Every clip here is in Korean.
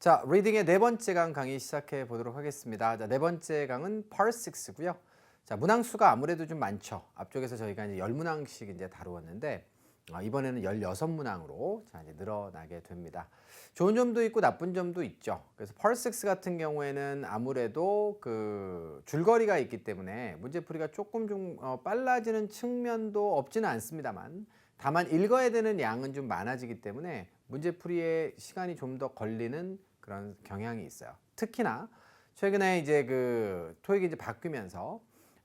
자, 리딩의 네 번째 강 강의 시작해 보도록 하겠습니다. 자, 네 번째 강은 Part 6고요. 자, 문항수가 아무래도 좀 많죠. 앞쪽에서 저희가 이제 10문항씩 이제 다루었는데 이번에는 16문항으로 자, 이제 늘어나게 됩니다. 좋은 점도 있고 나쁜 점도 있죠. 그래서 Part 6 같은 경우에는 아무래도 그 줄거리가 있기 때문에 문제풀이가 조금 좀 빨라지는 측면도 없지는 않습니다만, 다만 읽어야 되는 양은 좀 많아지기 때문에 문제풀이에 시간이 좀 더 걸리는 그런 경향이 있어요. 특히나 최근에 이제 그 토익이 이제 바뀌면서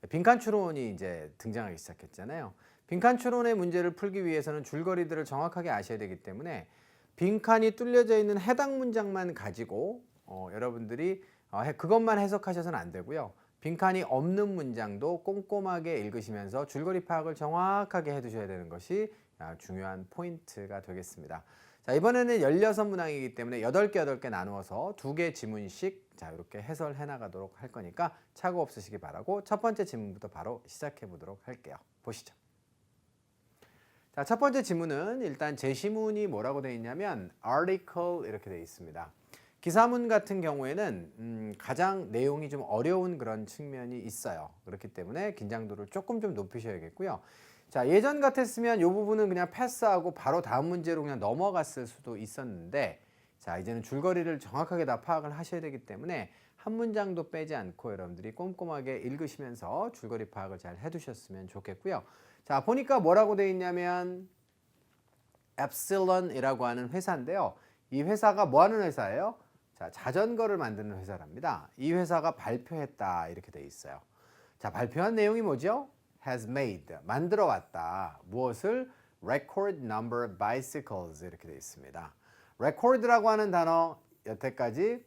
빈칸 추론이 이제 등장하기 시작했잖아요. 빈칸 추론의 문제를 풀기 위해서는 줄거리들을 정확하게 아셔야 되기 때문에 빈칸이 뚫려져 있는 해당 문장만 가지고 여러분들이 그것만 해석하셔서는 안 되고요. 빈칸이 없는 문장도 꼼꼼하게 읽으시면서 줄거리 파악을 정확하게 해두셔야 되는 것이 중요한 포인트가 되겠습니다. 자, 이번에는 16문항이기 때문에 8개 나누어서 2개 지문씩 자, 이렇게 해설해 나가도록 할 거니까 착오 없으시기 바라고 첫 번째 지문부터 바로 시작해 보도록 할게요. 보시죠. 자, 첫 번째 지문은 일단 제시문이 뭐라고 되어 있냐면 article 이렇게 되어 있습니다. 기사문 같은 경우에는 가장 내용이 좀 어려운 그런 측면이 있어요. 그렇기 때문에 긴장도를 조금 좀 높이셔야겠고요. 자, 예전 같았으면 이 부분은 그냥 패스하고 바로 다음 문제로 그냥 넘어갔을 수도 있었는데, 자, 이제는 줄거리를 정확하게 다 파악을 하셔야 되기 때문에 한 문장도 빼지 않고 여러분들이 꼼꼼하게 읽으시면서 줄거리 파악을 잘 해두셨으면 좋겠고요. 자, 보니까 뭐라고 되어 있냐면 엡실론이라고 하는 회사인데요. 이 회사가 뭐 하는 회사예요? 자, 자전거를 만드는 회사랍니다. 이 회사가 발표했다 이렇게 되어 있어요. 자, 발표한 내용이 뭐죠? has made, 만들어 왔다. 무엇을? record number bicycles 이렇게 되어 있습니다. record라고 하는 단어 여태까지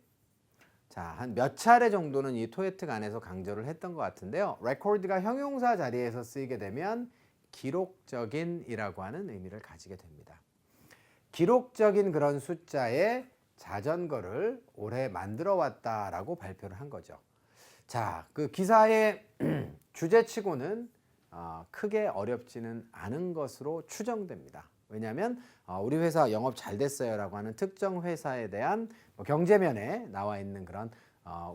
자, 한 몇 차례 정도는 이 토에특 안에서 강조를 했던 것 같은데요. record가 형용사 자리에서 쓰이게 되면 기록적인이라고 하는 의미를 가지게 됩니다. 기록적인 그런 숫자의 자전거를 올해 만들어 왔다라고 발표를 한 거죠. 자, 그 기사의 주제치고는 크게 어렵지는 않은 것으로 추정됩니다. 왜냐하면 우리 회사 영업 잘 됐어요 라고 하는 특정 회사에 대한 경제면에 나와 있는 그런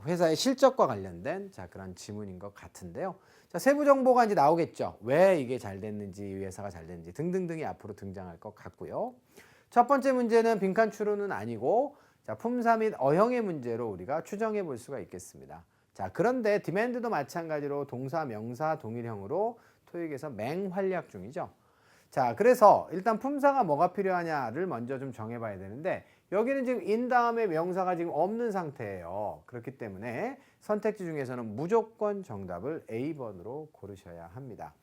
회사의 실적과 관련된 자, 그런 지문인 것 같은데요. 자, 세부 정보가 이제 나오겠죠. 왜 이게 잘 됐는지, 이 회사가 잘 됐는지 등등등이 앞으로 등장할 것 같고요. 첫 번째 문제는 빈칸 추론은 아니고 자, 품사 및 어형의 문제로 우리가 추정해 볼 수가 있겠습니다. 자, 그런데 demand도 마찬가지로 동사, 명사, 동일형으로 토익에서 맹활약 중이죠. 자, 그래서 일단 품사가 뭐가 필요하냐를 먼저 좀 정해봐야 되는데 여기는 지금 in 다음에 명사가 지금 없는 상태예요. 그렇기 때문에 선택지 중에서는 무조건 정답을 A번으로 고르셔야 합니다.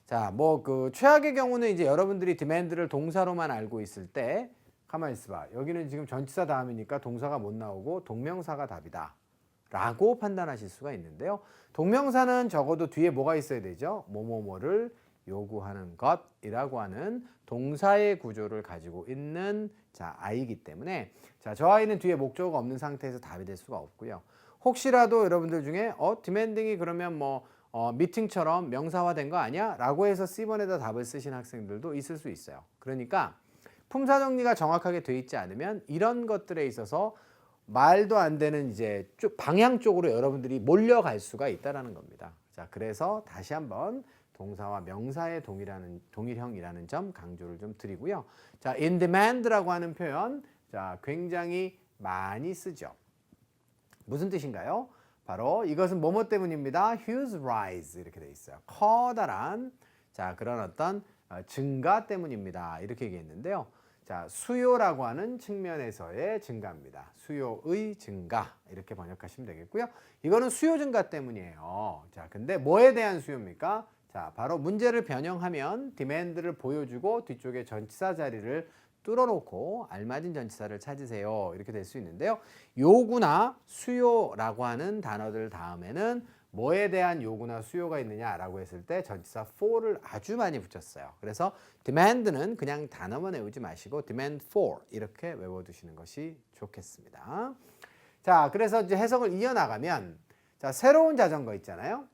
자, 뭐 그 최악의 경우는 이제 여러분들이 demand를 동사로만 알고 있을 때 가만히 있어봐. 여기는 지금 전치사 다음이니까 동사가 못 나오고 동명사가 답이다 라고 판단하실 수가 있는데요. 동명사는 적어도 뒤에 뭐가 있어야 되죠? 뭐뭐뭐를 요구하는 것이라고 하는 동사의 구조를 가지고 있는 자, 아이기 때문에 자, 저 아이는 뒤에 목적어가 없는 상태에서 답이 될 수가 없고요. 혹시라도 여러분들 중에 demanding이 그러면 뭐 미팅처럼 명사화된 거 아니야? 라고 해서 C번에다 답을 쓰신 학생들도 있을 수 있어요. 그러니까 품사 정리가 정확하게 돼 있지 않으면 이런 것들에 있어서 말도 안 되는 이제 방향 쪽으로 여러분들이 몰려갈 수가 있다라는 겁니다. 자, 그래서 다시 한번 동사와 명사의 동일형이라는 점 강조를 좀 드리고요. 자, in demand라고 하는 표현, 자, 굉장히 많이 쓰죠. 무슨 뜻인가요? 바로 이것은 뭐뭐 때문입니다. huge rise 이렇게 돼 있어요. 커다란 자, 그런 어떤 증가 때문입니다. 이렇게 얘기했는데요. 자, 수요라고 하는 측면에서의 증가입니다. 수요의 증가 이렇게 번역하시면 되겠고요. 이거는 수요 증가 때문이에요. 자, 근데 뭐에 대한 수요입니까? 자, 바로 문제를 변형하면 demand를 보여주고 뒤쪽에 전치사 자리를 뚫어놓고 알맞은 전치사를 찾으세요. 이렇게 될 수 있는데요. 요구나 수요라고 하는 단어들 다음에는 뭐에 대한 요구나 수요가 있느냐라고 했을 때 전치사 for를 아주 많이 붙였어요. 그래서 demand는 그냥 단어만 외우지 마시고 demand for 이렇게 외워두시는 것이 좋겠습니다. 자, 그래서 이제 해석을 이어나가면 자, 새로운 자전거 있잖아요.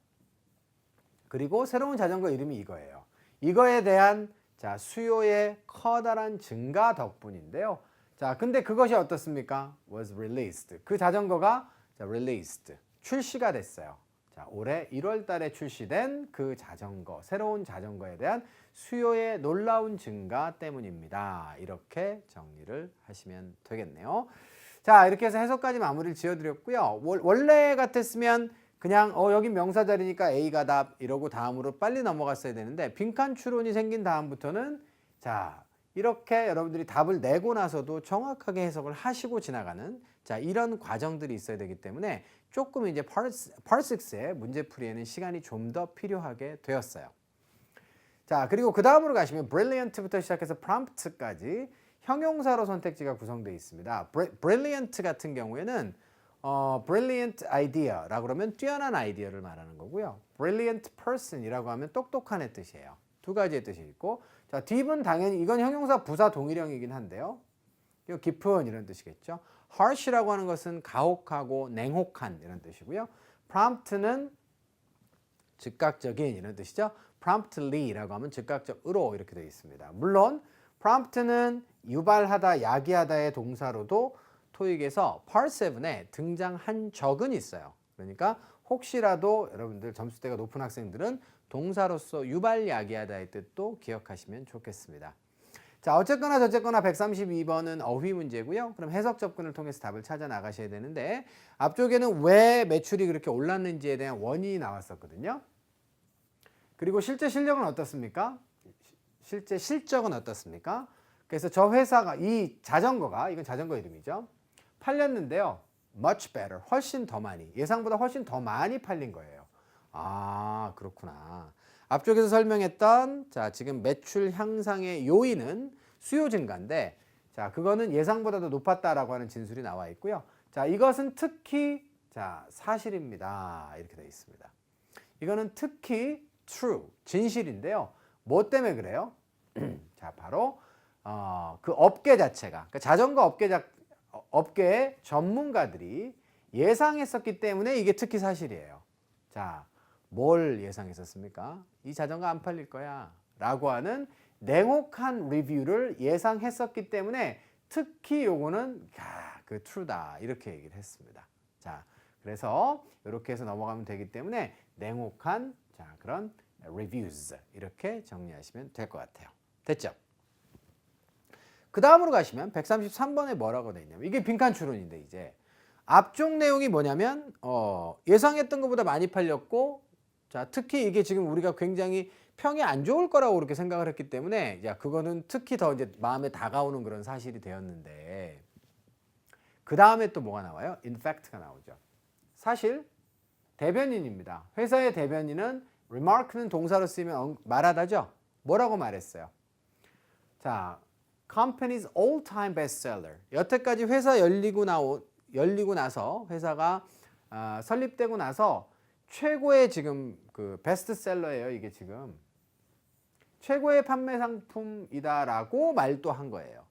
그리고 새로운 자전거 이름이 이거예요. 이거에 대한 자, 수요의 커다란 증가 덕분인데요. 자, 근데 그것이 어떻습니까? was released. 그 자전거가 자, released. 출시가 됐어요. 자, 올해 1월 달에 출시된 그 자전거, 새로운 자전거에 대한 수요의 놀라운 증가 때문입니다. 이렇게 정리를 하시면 되겠네요. 자, 이렇게 해서 해석까지 마무리를 지어드렸고요. 원래 같았으면 그냥 여기 명사 자리니까 A가 답 이러고 다음으로 빨리 넘어갔어야 되는데 빈칸 추론이 생긴 다음부터는 자, 이렇게 여러분들이 답을 내고 나서도 정확하게 해석을 하시고 지나가는 자, 이런 과정들이 있어야 되기 때문에 조금 이제 Part 6의 문제풀이에는 시간이 좀 더 필요하게 되었어요. 자, 그리고 그 다음으로 가시면 brilliant부터 시작해서 prompt까지 형용사로 선택지가 구성되어 있습니다. brilliant 같은 경우에는 brilliant idea라고 그러면 뛰어난 아이디어를 말하는 거고요. brilliant person이라고 하면 똑똑한 애 뜻이에요. 두 가지의 뜻이 있고 자, deep은 당연히 이건 형용사 부사 동일형이긴 한데요. 이거 깊은 이런 뜻이겠죠. harsh라고 하는 것은 가혹하고 냉혹한 이런 뜻이고요. prompt는 즉각적인 이런 뜻이죠. promptly라고 하면 즉각적으로 이렇게 되어 있습니다. 물론 prompt는 유발하다, 야기하다의 동사로도 토익에서 Part 7에 등장한 적은 있어요. 그러니까 혹시라도 여러분들 점수대가 높은 학생들은 동사로서 유발, 야기하다의 뜻도 기억하시면 좋겠습니다. 자, 어쨌거나 저쨌거나 132번은 어휘 문제고요. 그럼 해석 접근을 통해서 답을 찾아 나가셔야 되는데 앞쪽에는 왜 매출이 그렇게 올랐는지에 대한 원인이 나왔었거든요. 그리고 실제 실력은 어떻습니까? 실제 실적은 어떻습니까? 그래서 저 회사가 이 자전거가 이건 자전거 이름이죠. 팔렸는데요. much better. 훨씬 더 많이. 예상보다 훨씬 더 많이 팔린 거예요. 아, 그렇구나. 앞쪽에서 설명했던 자, 지금 매출 향상의 요인은 수요 증가인데 자, 그거는 예상보다도 높았다라고 하는 진술이 나와 있고요. 자, 이것은 특히 자, 사실입니다. 이렇게 되어 있습니다. 이거는 특히 true, 진실인데요. 뭐 때문에 그래요? 자, 바로 그 업계 자체가 그러니까 자전거 업계의 전문가들이 예상했었기 때문에 이게 특히 사실이에요. 자, 뭘 예상했었습니까? 이 자전거 안 팔릴 거야 라고 하는 냉혹한 리뷰를 예상했었기 때문에 특히 요거는 그 true다 이렇게 얘기를 했습니다. 자, 그래서 이렇게 해서 넘어가면 되기 때문에 냉혹한 자, 그런 reviews 이렇게 정리하시면 될 것 같아요. 됐죠? 그 다음으로 가시면 133번에 뭐라고 돼 있냐면 이게 빈칸 추론인데 이제 앞쪽 내용이 뭐냐면 예상했던 것보다 많이 팔렸고 자, 특히 이게 지금 우리가 굉장히 평이 안 좋을 거라고 그렇게 생각을 했기 때문에 야, 그거는 특히 더 이제 마음에 다가오는 그런 사실이 되었는데 그 다음에 또 뭐가 나와요? In fact가 나오죠. 사실 대변인입니다. 회사의 대변인은 remark는 동사로 쓰이면 말하다죠. 뭐라고 말했어요? 자, company's all-time bestseller. 여태까지 회사 열리고 나서 회사가 설립되고 나서 최고의 지금 그 베스트셀러예요. 이게 지금 최고의 판매 상품이다라고 말도 한 거예요.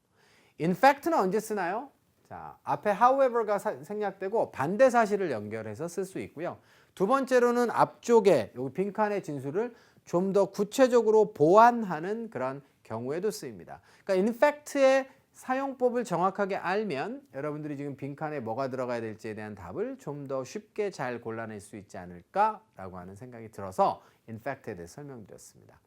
In fact는 언제 쓰나요? 자, 앞에 however가 생략되고 반대 사실을 연결해서 쓸 수 있고요. 두 번째로는 앞쪽에 여기 빈칸의 진술을 좀 더 구체적으로 보완하는 그런 경우에도 쓰입니다. 그러니까 in fact의 사용법을 정확하게 알면 여러분들이 지금 빈칸에 뭐가 들어가야 될지에 대한 답을 좀 더 쉽게 잘 골라낼 수 있지 않을까라고 하는 생각이 들어서 in fact에 대해 설명드렸습니다.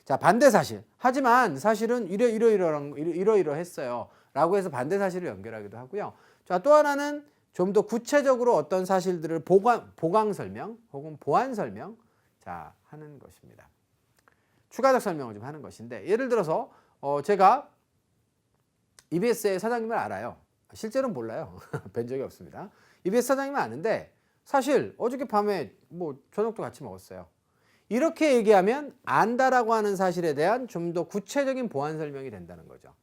자, 반대 사실. 하지만 사실은 이러이러했어요. 라고 해서 반대 사실을 연결하기도 하고요. 자, 또 하나는 좀 더 구체적으로 어떤 사실들을 보강 설명 혹은 보완 설명 자, 하는 것입니다. 추가적 설명을 좀 하는 것인데 예를 들어서 제가 EBS의 사장님을 알아요. 실제로는 몰라요. 뵌 적이 없습니다. EBS 사장님은 아는데 사실 어저께 밤에 뭐 저녁도 같이 먹었어요. 이렇게 얘기하면 안다라고 하는 사실에 대한 좀 더 구체적인 보완 설명이 된다는 거죠.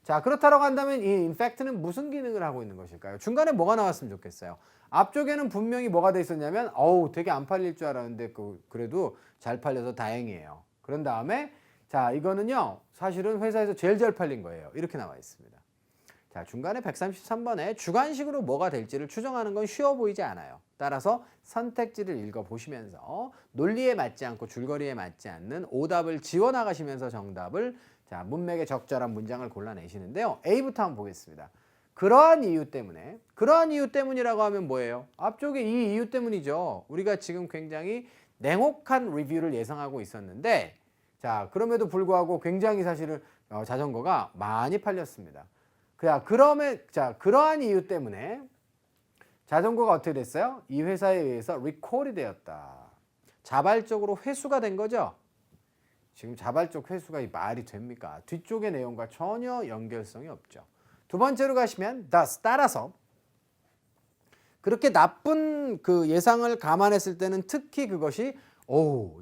자, 그렇다고 한다면 이 in fact는 무슨 기능을 하고 있는 것일까요? 중간에 뭐가 나왔으면 좋겠어요. 앞쪽에는 분명히 뭐가 돼 있었냐면 되게 안 팔릴 줄 알았는데 그래도 잘 팔려서 다행이에요. 그런 다음에 자, 이거는요. 사실은 회사에서 제일 잘 팔린 거예요. 이렇게 나와 있습니다. 자, 중간에 133번에 주관식으로 뭐가 될지를 추정하는 건 쉬워 보이지 않아요. 따라서 선택지를 읽어보시면서 논리에 맞지 않고 줄거리에 맞지 않는 오답을 지워나가시면서 정답을 자, 문맥에 적절한 문장을 골라내시는데요. A부터 한번 보겠습니다. 그러한 이유 때문에, 그러한 이유 때문이라고 하면 뭐예요? 앞쪽에 이 이유 때문이죠. 우리가 지금 굉장히 냉혹한 리뷰를 예상하고 있었는데, 자, 그럼에도 불구하고 굉장히 사실은 자전거가 많이 팔렸습니다. 그러한 이유 때문에 자전거가 어떻게 됐어요? 이 회사에 의해서 리콜이 되었다. 자발적으로 회수가 된 거죠. 지금 자발적 회수가 이 말이 됩니까? 뒤쪽의 내용과 전혀 연결성이 없죠. 두 번째로 가시면 thus, 따라서 그렇게 나쁜 그 예상을 감안했을 때는 특히 그것이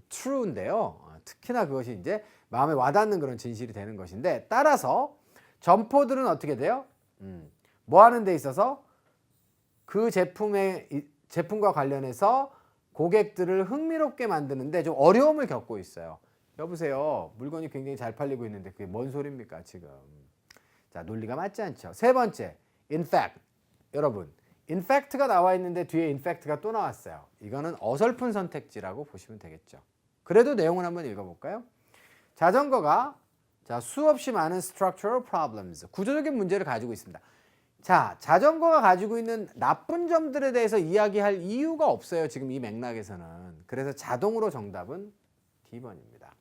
true인데요. 특히나 그것이 이제 마음에 와닿는 그런 진실이 되는 것인데, 따라서 점포들은 어떻게 돼요? 뭐 하는 데 있어서 그 제품과 관련해서 고객들을 흥미롭게 만드는데 좀 어려움을 겪고 있어요. 여보세요. 물건이 굉장히 잘 팔리고 있는데 그게 뭔 소리입니까 지금? 자, 논리가 맞지 않죠. 세 번째, in fact. 여러분, in fact가 나와 있는데 뒤에 in fact가 또 나왔어요. 이거는 어설픈 선택지라고 보시면 되겠죠. 그래도 내용을 한번 읽어볼까요? 자전거가 수없이 많은 structural problems, 구조적인 문제를 가지고 있습니다. 자, 자전거가 가지고 있는 나쁜 점들에 대해서 이야기할 이유가 없어요. 지금 이 맥락에서는. 그래서 자동으로 정답은 D번입니다.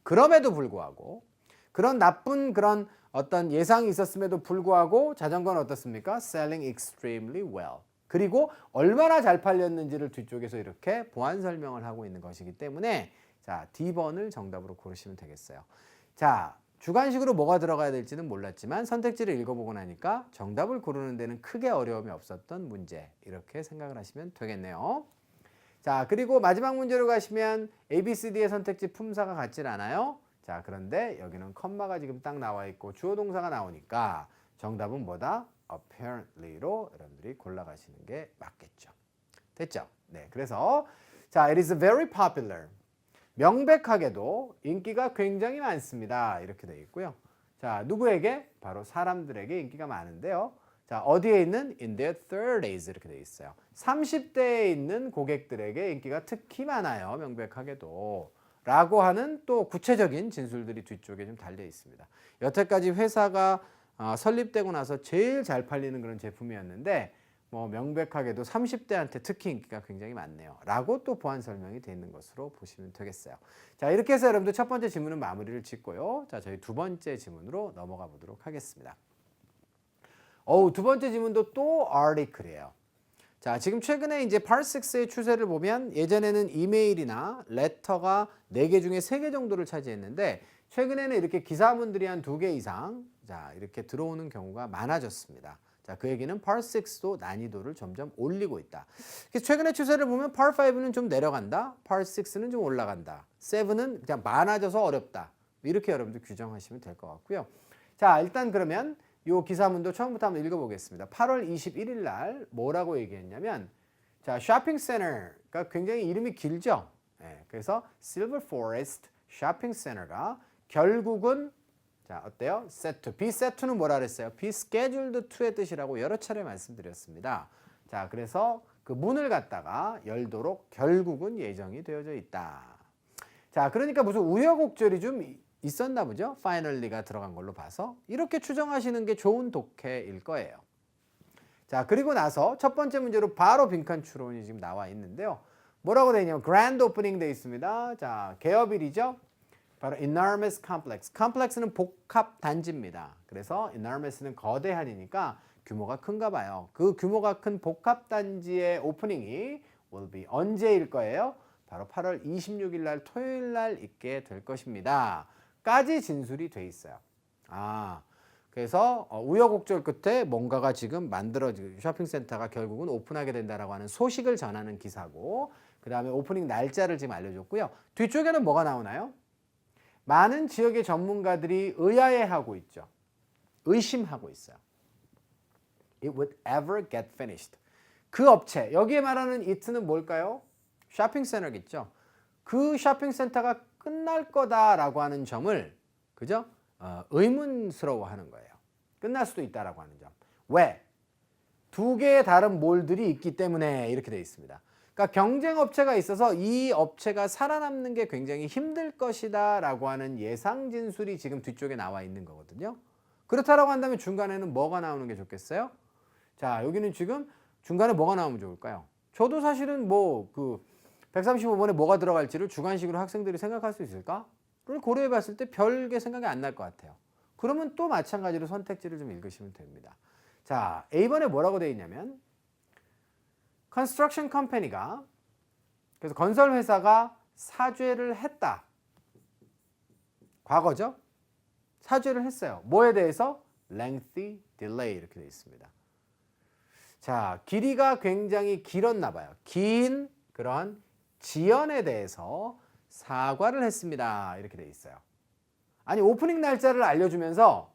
그럼에도 불구하고 그런 나쁜 그런 어떤 예상이 있었음에도 불구하고 자전거는 어떻습니까? Selling extremely well. 그리고 얼마나 잘 팔렸는지를 뒤쪽에서 이렇게 보완 설명을 하고 있는 것이기 때문에 자, D번을 정답으로 고르시면 되겠어요. 자, 주관식으로 뭐가 들어가야 될지는 몰랐지만 선택지를 읽어보고 나니까 정답을 고르는 데는 크게 어려움이 없었던 문제, 이렇게 생각을 하시면 되겠네요. 자, 그리고 마지막 문제로 가시면 A, B, C, D의 선택지 품사가 같질 않아요. 자, 그런데 여기는 컴마가 지금 딱 나와 있고 주어 동사가 나오니까 정답은 뭐다? apparently로 여러분들이 골라가시는 게 맞겠죠. 됐죠? 네, 그래서 자, it is very popular. 명백하게도 인기가 굉장히 많습니다. 이렇게 되어 있고요. 자, 누구에게? 바로 사람들에게 인기가 많은데요. 자, 어디에 있는? In their 30s 이렇게 되어 있어요. 30대에 있는 고객들에게 인기가 특히 많아요. 명백하게도. 라고 하는 또 구체적인 진술들이 뒤쪽에 좀 달려 있습니다. 여태까지 회사가 설립되고 나서 제일 잘 팔리는 그런 제품이었는데 뭐 명백하게도 30대한테 특히 인기가 굉장히 많네요. 라고 또 보완 설명이 되어 있는 것으로 보시면 되겠어요. 자, 이렇게 해서 여러분들 첫 번째 질문은 마무리를 짓고요. 자, 저희 두 번째 질문으로 넘어가 보도록 하겠습니다. 두 번째 질문도 또 article이에요. 자, 지금 최근에 이제 part6의 추세를 보면 예전에는 이메일이나 레터가 4개 중에 3개 정도를 차지했는데 최근에는 이렇게 기사문들이 한 2개 이상 자, 이렇게 들어오는 경우가 많아졌습니다. 자, 그 얘기는 part6도 난이도를 점점 올리고 있다. 그래서 최근의 추세를 보면 part5는 좀 내려간다. part6는 좀 올라간다. 7은 그냥 많아져서 어렵다. 이렇게 여러분들 규정하시면 될 것 같고요. 자, 일단 그러면 이 기사문도 처음부터 한번 읽어보겠습니다. 8월 21일 날 뭐라고 얘기했냐면 자, 쇼핑센터가 굉장히 이름이 길죠. 네, 그래서 Silver Forest 쇼핑 센터가 결국은 자, 어때요? set to. be set to는 뭐라 그랬어요? be scheduled to의 뜻이라고 여러 차례 말씀드렸습니다. 자, 그래서 그 문을 갖다가 열도록 결국은 예정이 되어져 있다. 자, 그러니까 무슨 우여곡절이 좀 있었나 보죠? finally가 들어간 걸로 봐서 이렇게 추정하시는 게 좋은 독해일 거예요. 자, 그리고 나서 첫 번째 문제로 바로 빈칸 추론이 지금 나와 있는데요. 뭐라고 되어 있냐면 grand opening 되어 있습니다. 자, 개업일이죠. 바로 enormous complex. complex는 복합 단지입니다. 그래서 enormous는 거대한이니까 규모가 큰가 봐요. 그 규모가 큰 복합 단지의 오프닝이 will be 언제일 거예요? 바로 8월 26일 날 토요일 날 있게 될 것입니다. 까지 진술이 돼 있어요. 그래서 우여곡절 끝에 뭔가가 지금 만들어지고 쇼핑센터가 결국은 오픈하게 된다라고 하는 소식을 전하는 기사고, 그 다음에 오프닝 날짜를 지금 알려줬고요. 뒤쪽에는 뭐가 나오나요? 많은 지역의 전문가들이 의아해하고 있죠. 의심하고 있어요. It would ever get finished. 그 업체, 여기에 말하는 it는 뭘까요? 쇼핑센터겠죠. 그 쇼핑센터가 끝날 거다라고 하는 점을 그죠? 의문스러워하는 거예요. 끝날 수도 있다라고 하는 점. 왜? 2개의 다른 몰들이 있기 때문에 이렇게 되어 있습니다. 그러니까 경쟁 업체가 있어서 이 업체가 살아남는 게 굉장히 힘들 것이다 라고 하는 예상 진술이 지금 뒤쪽에 나와 있는 거거든요. 그렇다라고 한다면 중간에는 뭐가 나오는 게 좋겠어요? 자, 여기는 지금 중간에 뭐가 나오면 좋을까요? 저도 사실은 뭐 그 135번에 뭐가 들어갈지를 주관식으로 학생들이 생각할 수 있을까? 를 고려해 봤을 때 별게 생각이 안 날 것 같아요. 그러면 또 마찬가지로 선택지를 좀 읽으시면 됩니다. 자, A번에 뭐라고 되어 있냐면 Construction Company가 그래서 건설 회사가 사죄를 했다. 과거죠? 사죄를 했어요. 뭐에 대해서? Lengthy delay 이렇게 되어 있습니다. 자, 길이가 굉장히 길었나 봐요. 긴 그런 지연에 대해서 사과를 했습니다. 이렇게 되어 있어요. 아니, 오프닝 날짜를 알려주면서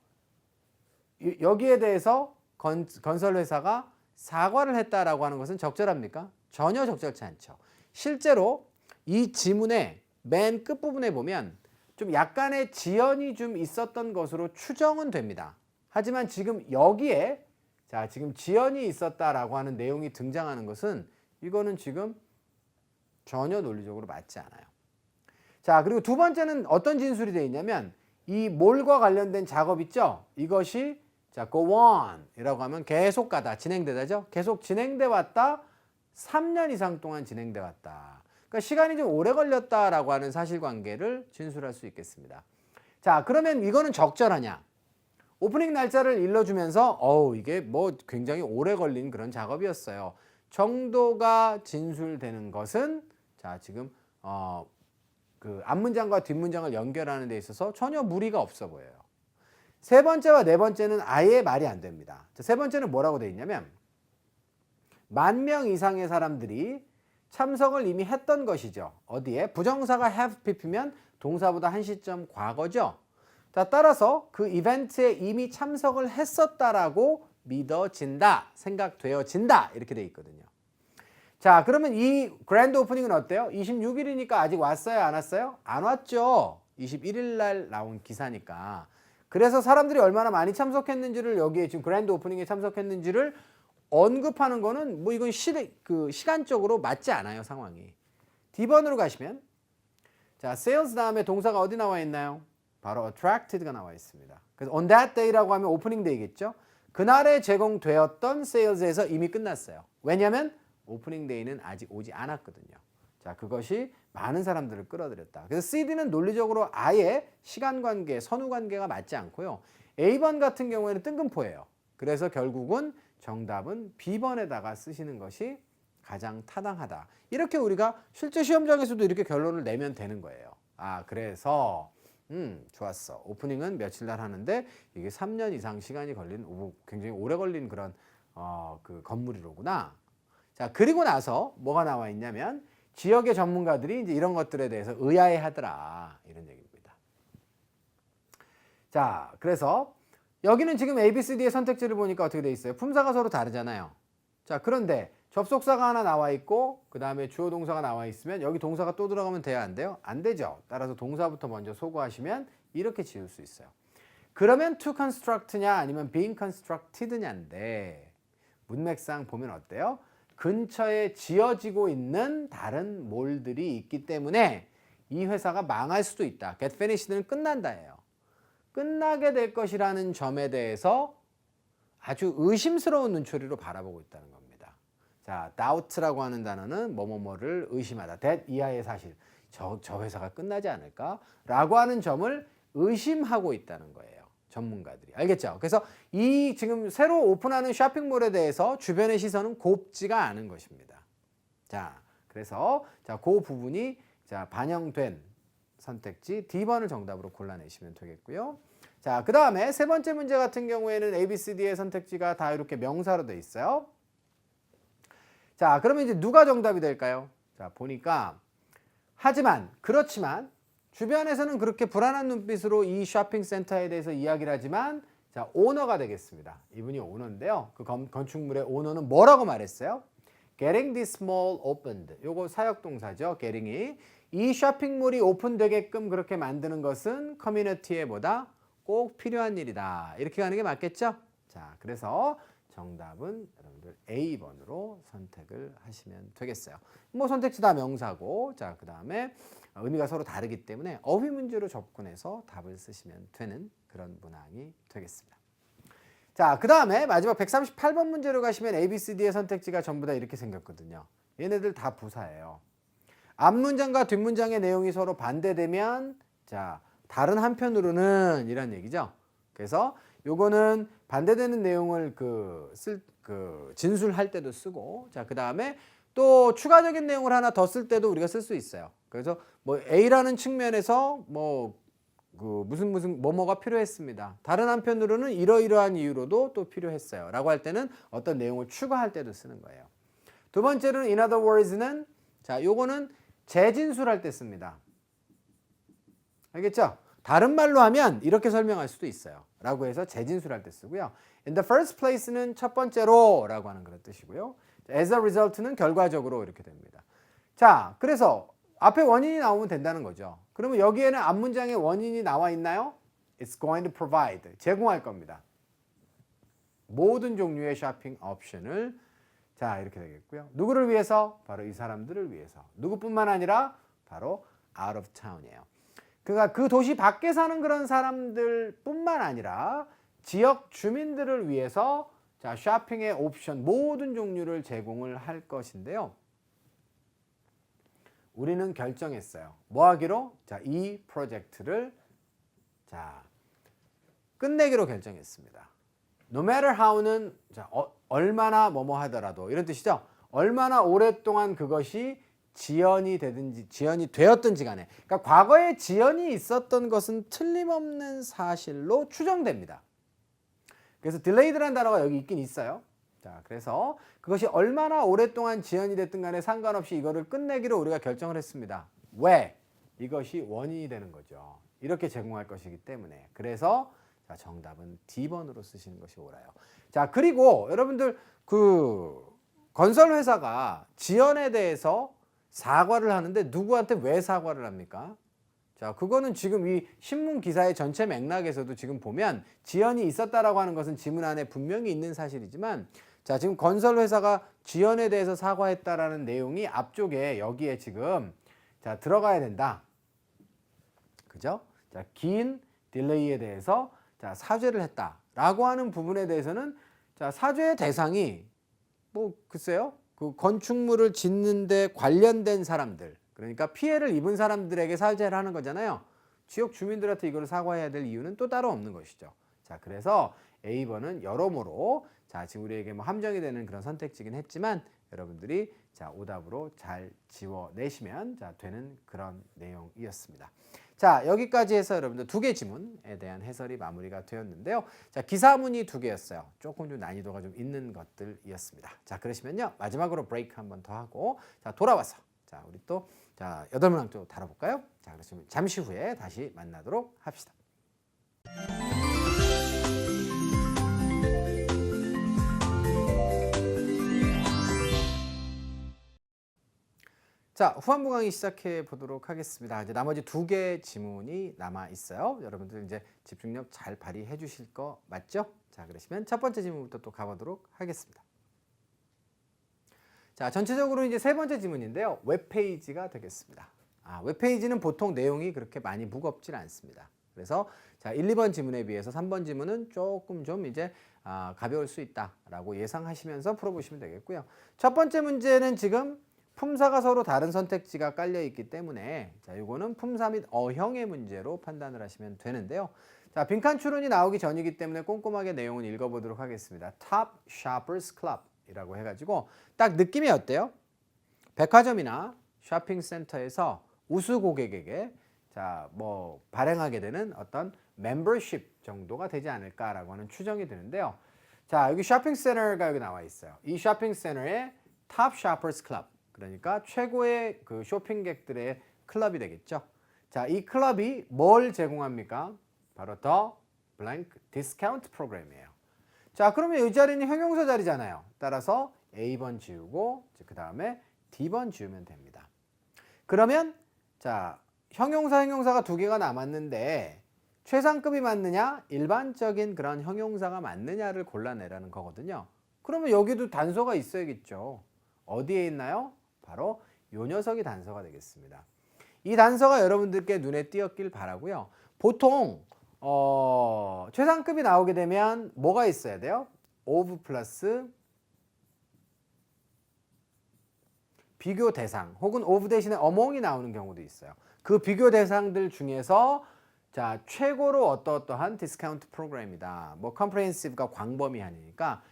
여기에 대해서 건설 회사가 사과를 했다라고 하는 것은 적절합니까? 전혀 적절치 않죠. 실제로 이 지문의 맨 끝부분에 보면 좀 약간의 지연이 좀 있었던 것으로 추정은 됩니다. 하지만 지금 여기에 자, 지금 지연이 있었다라고 하는 내용이 등장하는 것은 이거는 지금 전혀 논리적으로 맞지 않아요. 자, 그리고 두 번째는 어떤 진술이 되어 있냐면 이 몰과 관련된 작업 있죠? 이것이 자, go on 이라고 하면 계속 가다, 진행되다죠? 계속 진행돼 왔다. 3년 이상 동안 진행돼 왔다. 그러니까 시간이 좀 오래 걸렸다라고 하는 사실관계를 진술할 수 있겠습니다. 자, 그러면 이거는 적절하냐? 오프닝 날짜를 일러주면서 이게 뭐 굉장히 오래 걸린 그런 작업이었어요. 정도가 진술되는 것은 자, 지금 그 앞문장과 뒷문장을 연결하는 데 있어서 전혀 무리가 없어 보여요. 세 번째와 네 번째는 아예 말이 안 됩니다. 자, 세 번째는 뭐라고 되어 있냐면 10,000명 이상의 사람들이 참석을 이미 했던 것이죠. 어디에? 부정사가 have pp면 동사보다 한 시점 과거죠. 자, 따라서 그 이벤트에 이미 참석을 했었다라고 믿어진다, 생각되어진다 이렇게 돼 있거든요. 자, 그러면 이 그랜드 오프닝은 어때요? 26일이니까 아직 왔어요? 안 왔어요? 안 왔죠. 21일 날 나온 기사니까. 그래서 사람들이 얼마나 많이 참석했는지를 여기에 지금 그랜드 오프닝에 참석했는지를 언급하는 거는 뭐 이건 시간적으로 맞지 않아요, 상황이. D번으로 가시면 자, sales 다음에 동사가 어디 나와 있나요? 바로 attracted가 나와 있습니다. 그래서 on that day라고 하면 오프닝 데이겠죠. 그날에 제공되었던 sales에서 이미 끝났어요. 왜냐하면 오프닝 데이는 아직 오지 않았거든요. 자, 그것이 많은 사람들을 끌어들였다. 그래서 CD는 논리적으로 아예 시간관계, 선후관계가 맞지 않고요. A번 같은 경우에는 뜬금포예요. 그래서 결국은 정답은 B번에다가 쓰시는 것이 가장 타당하다. 이렇게 우리가 실제 시험장에서도 이렇게 결론을 내면 되는 거예요. 아, 그래서 좋았어. 오프닝은 며칠 날 하는데 이게 3년 이상 시간이 걸린 굉장히 오래 걸린 그런 그 건물이로구나. 자, 그리고 나서 뭐가 나와 있냐면 지역의 전문가들이 이제 이런 것들에 대해서 의아해 하더라. 이런 얘기입니다. 자, 그래서 여기는 지금 A, B, C, D의 선택지를 보니까 어떻게 돼 있어요? 품사가 서로 다르잖아요. 자, 그런데 접속사가 하나 나와 있고 그 다음에 주어 동사가 나와 있으면 여기 동사가 또 들어가면 돼요? 안 돼요? 안 되죠. 따라서 동사부터 먼저 소거하시면 이렇게 지을 수 있어요. 그러면 to construct냐 아니면 being constructed냐인데 문맥상 보면 어때요? 근처에 지어지고 있는 다른 몰들이 있기 때문에 이 회사가 망할 수도 있다. get finished는 끝난다예요. 끝나게 될 것이라는 점에 대해서 아주 의심스러운 눈초리로 바라보고 있다는 겁니다. 자, doubt라고 하는 단어는 뭐뭐뭐를 의심하다. that 이하의 사실. 저 회사가 끝나지 않을까? 라고 하는 점을 의심하고 있다는 거예요. 전문가들이. 알겠죠? 그래서 이 지금 새로 오픈하는 쇼핑몰에 대해서 주변의 시선은 곱지가 않은 것입니다. 자, 그래서 자, 그 부분이 자, 반영된 선택지 D번을 정답으로 골라내시면 되겠고요. 자, 그 다음에 세 번째 문제 같은 경우에는 A, B, C, D의 선택지가 다 이렇게 명사로 돼 있어요. 자, 그러면 이제 누가 정답이 될까요? 자, 보니까 하지만, 그렇지만 주변에서는 그렇게 불안한 눈빛으로 이 쇼핑센터에 대해서 이야기를 하지만 자, 오너가 되겠습니다. 이분이 오너인데요. 그 건축물의 오너는 뭐라고 말했어요? Getting this mall opened. 요거 사역동사죠. getting이. 이 쇼핑몰이 오픈되게끔 그렇게 만드는 것은 커뮤니티에 보다 꼭 필요한 일이다. 이렇게 가는 게 맞겠죠? 자, 그래서 정답은 여러분들 A번으로 선택을 하시면 되겠어요. 뭐 선택지 다 명사고, 자, 그 다음에 의미가 서로 다르기 때문에 어휘 문제로 접근해서 답을 쓰시면 되는 그런 문항이 되겠습니다. 자, 그 다음에 마지막 138번 문제로 가시면 A, B, C, D의 선택지가 전부 다 이렇게 생겼거든요. 얘네들 다 부사예요. 앞문장과 뒷문장의 내용이 서로 반대되면 자, 다른 한편으로는 이란 얘기죠. 그래서 요거는 반대되는 내용을 진술할 때도 쓰고, 자, 그 다음에 또 추가적인 내용을 하나 더 쓸 때도 우리가 쓸 수 있어요. 그래서 뭐 A라는 측면에서 무슨 뭐뭐가 필요했습니다. 다른 한편으로는 이러이러한 이유로도 또 필요했어요. 라고 할 때는 어떤 내용을 추가할 때도 쓰는 거예요. 두 번째로는 in other words는 자, 요거는 재진술할 때 씁니다. 알겠죠? 다른 말로 하면 이렇게 설명할 수도 있어요. 라고 해서 재진술할 때 쓰고요. In the first place는 첫 번째로 라고 하는 그런 뜻이고요. as a result는 결과적으로 이렇게 됩니다. 자, 그래서 앞에 원인이 나오면 된다는 거죠. 그러면 여기에는 앞문장에 원인이 나와 있나요? It's going to provide. 제공할 겁니다. 모든 종류의 쇼핑 옵션을 자, 이렇게 되겠고요. 누구를 위해서? 바로 이 사람들을 위해서. 누구뿐만 아니라 바로 out of town이에요. 그러니까 그 도시 밖에 사는 그런 사람들뿐만 아니라 지역 주민들을 위해서 자, 쇼핑의 옵션 모든 종류를 제공을 할 것인데요. 우리는 결정했어요. 뭐 하기로? 자, 이 프로젝트를 자, 끝내기로 결정했습니다. No matter how는 자, 얼마나 뭐뭐 하더라도 이런 뜻이죠. 얼마나 오랫동안 그것이 지연이 되었든지 간에, 그러니까 과거에 지연이 있었던 것은 틀림없는 사실로 추정됩니다. 그래서 delayed라는 단어가 여기 있긴 있어요. 자, 그래서 그것이 얼마나 오랫동안 지연이 됐든 간에 상관없이 이거를 끝내기로 우리가 결정을 했습니다. 왜? 이것이 원인이 되는 거죠. 이렇게 제공할 것이기 때문에. 그래서 자, 정답은 D번으로 쓰시는 것이 옳아요. 자, 그리고 여러분들 건설 회사가 지연에 대해서 사과를 하는데 누구한테 왜 사과를 합니까? 자, 그거는 지금 이 신문 기사의 전체 맥락에서도 지금 보면 지연이 있었다라고 하는 것은 지문 안에 분명히 있는 사실이지만, 자, 지금 건설 회사가 지연에 대해서 사과했다라는 내용이 앞쪽에 여기에 지금 자, 들어가야 된다. 그죠? 자, 긴 딜레이에 대해서 자, 사죄를 했다라고 하는 부분에 대해서는 자, 사죄의 대상이 글쎄요. 그 건축물을 짓는 데 관련된 사람들, 그러니까 피해를 입은 사람들에게 사죄를 하는 거잖아요. 지역 주민들한테 이걸 사과해야 될 이유는 또 따로 없는 것이죠. 자, 그래서 A번은 여러모로 자, 지금 우리에게 함정이 되는 그런 선택지긴 했지만 여러분들이 자, 오답으로 잘 지워내시면 자, 되는 그런 내용이었습니다. 자, 여기까지 해서 여러분들 두 개 지문에 대한 해설이 마무리가 되었는데요. 자, 기사문이 두 개였어요. 조금 좀 난이도가 좀 있는 것들이었습니다. 자, 그러시면요. 마지막으로 브레이크 한번 더 하고 자, 돌아와서 자, 우리 또 자, 8문항 또 다뤄볼까요? 자, 그러시면 잠시 후에 다시 만나도록 합시다. 자, 후반부 강의 시작해 보도록 하겠습니다. 이제 나머지 두 개 지문이 남아 있어요. 여러분들 이제 집중력 잘 발휘해 주실 거 맞죠? 자, 그러시면 첫 번째 지문부터 또 가보도록 하겠습니다. 자, 전체적으로 이제 세 번째 지문인데요. 웹페이지가 되겠습니다. 웹페이지는 보통 내용이 그렇게 많이 무겁질 않습니다. 그래서 자, 1, 2번 지문에 비해서 3번 지문은 조금 좀 이제 가벼울 수 있다라고 예상하시면서 풀어보시면 되겠고요. 첫 번째 문제는 지금 품사가 서로 다른 선택지가 깔려 있기 때문에 자, 이거는 품사 및 어형의 문제로 판단을 하시면 되는데요. 자, 빈칸 추론이 나오기 전이기 때문에 꼼꼼하게 내용은 읽어보도록 하겠습니다. Top Shoppers Club이라고 해가지고 딱 느낌이 어때요? 백화점이나 쇼핑센터에서 우수 고객에게 자, 발행하게 되는 어떤 멤버십 정도가 되지 않을까라고 하는 추정이 드는데요. 자, 여기 쇼핑센터가 여기 나와 있어요. 이 쇼핑센터의 Top Shoppers Club, 그러니까 최고의 그 쇼핑객들의 클럽이 되겠죠. 자, 이 클럽이 뭘 제공합니까? 바로 The Blank Discount 프로그램이에요. 자, 그러면 이 자리는 형용사 자리잖아요. 따라서 A번 지우고 그 다음에 D번 지우면 됩니다. 그러면 자, 형용사가 두 개가 남았는데 최상급이 맞느냐, 일반적인 그런 형용사가 맞느냐를 골라내라는 거거든요. 그러면 여기도 단서가 있어야겠죠. 어디에 있나요? 바로 요 녀석이 단서가 되겠습니다. 이 단서가 여러분들께 눈에 띄었길 바라고요. 보통 최상급이 나오게 되면 뭐가 있어야 돼요? of 플러스 비교 대상 혹은 of 대신에 among이 나오는 경우도 있어요. 그 비교 대상들 중에서 자, 최고로 어떠한 디스카운트 프로그램이다. 뭐 comprehensive가 광범위하니까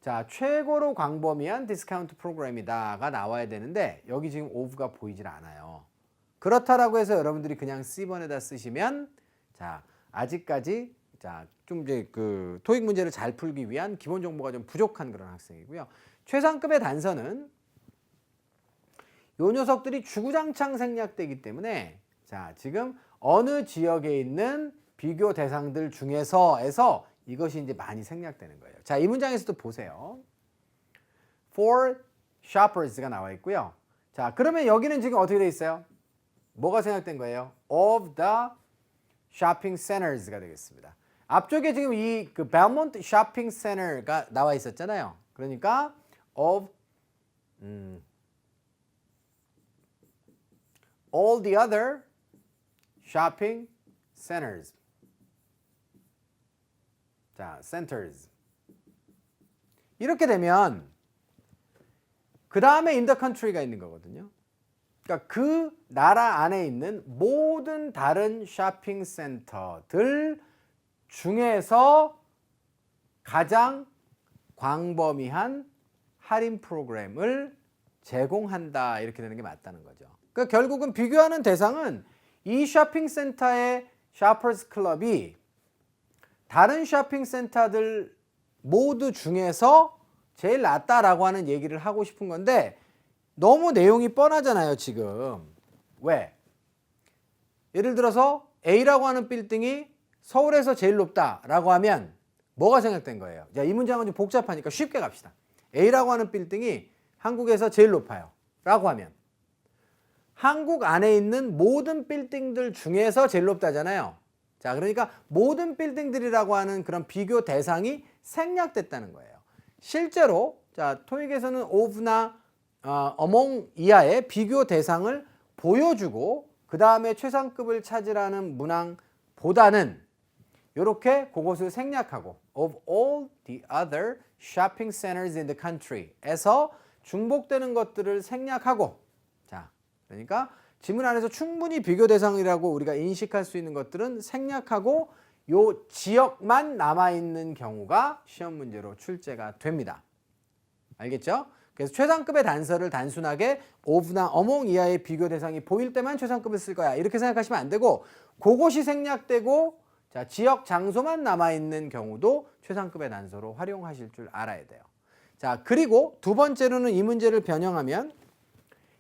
자, 최고로 광범위한 디스카운트 프로그램이다가 나와야 되는데 여기 지금 of가 보이질 않아요. 그렇다라고 해서 여러분들이 그냥 C번에다 쓰시면 자, 아직까지 자, 좀 이제 그 토익 문제를 잘 풀기 위한 기본 정보가 좀 부족한 그런 학생이고요. 최상급의 단서는 요 녀석들이 주구장창 생략되기 때문에 자, 지금 어느 지역에 있는 비교 대상들 중에서에서 이것이 이제 많이 생략되는 거예요. 자, 이 문장에서도 보세요. For shoppers가 나와 있고요. 자, 그러면 여기는 지금 어떻게 돼 있어요? 뭐가 생략된 거예요? Of the shopping centers가 되겠습니다. 앞쪽에 지금 이 그 Belmont Shopping Center가 나와 있었잖아요. 그러니까 of all the other shopping centers. 자, centers. 이렇게 되면 그 다음에 in the country가 있는 거거든요. 그러니까 그 나라 안에 있는 모든 다른 쇼핑 센터들 중에서 가장 광범위한 할인 프로그램을 제공한다 이렇게 되는 게 맞다는 거죠. 그러니까 결국은 비교하는 대상은 이 쇼핑센터의 쇼퍼스 클럽이 다른 쇼핑센터들 모두 중에서 제일 낫다라고 하는 얘기를 하고 싶은 건데 너무 내용이 뻔하잖아요 지금. 왜? 예를 들어서 A라고 하는 빌딩이 서울에서 제일 높다라고 하면 뭐가 생각된 거예요? 자, 이 문장은 좀 복잡하니까 쉽게 갑시다. A라고 하는 빌딩이 한국에서 제일 높아요 라고 하면 한국 안에 있는 모든 빌딩들 중에서 제일 높다잖아요. 자, 그러니까 모든 빌딩들이라고 하는 그런 비교 대상이 생략됐다는 거예요. 실제로 자, 토익에서는 of나 among 이하의 비교 대상을 보여주고 그 다음에 최상급을 찾으라는 문항보다는 이렇게 그것을 생략하고 of all the other shopping centers in the country에서 중복되는 것들을 생략하고 자, 그러니까 지문 안에서 충분히 비교 대상이라고 우리가 인식할 수 있는 것들은 생략하고 요 지역만 남아있는 경우가 시험 문제로 출제가 됩니다. 알겠죠? 그래서 최상급의 단서를 단순하게 of나 among 이하의 비교 대상이 보일 때만 최상급을 쓸 거야 이렇게 생각하시면 안 되고 그것이 생략되고 자, 지역 장소만 남아있는 경우도 최상급의 단서로 활용하실 줄 알아야 돼요. 자, 그리고 두 번째로는 이 문제를 변형하면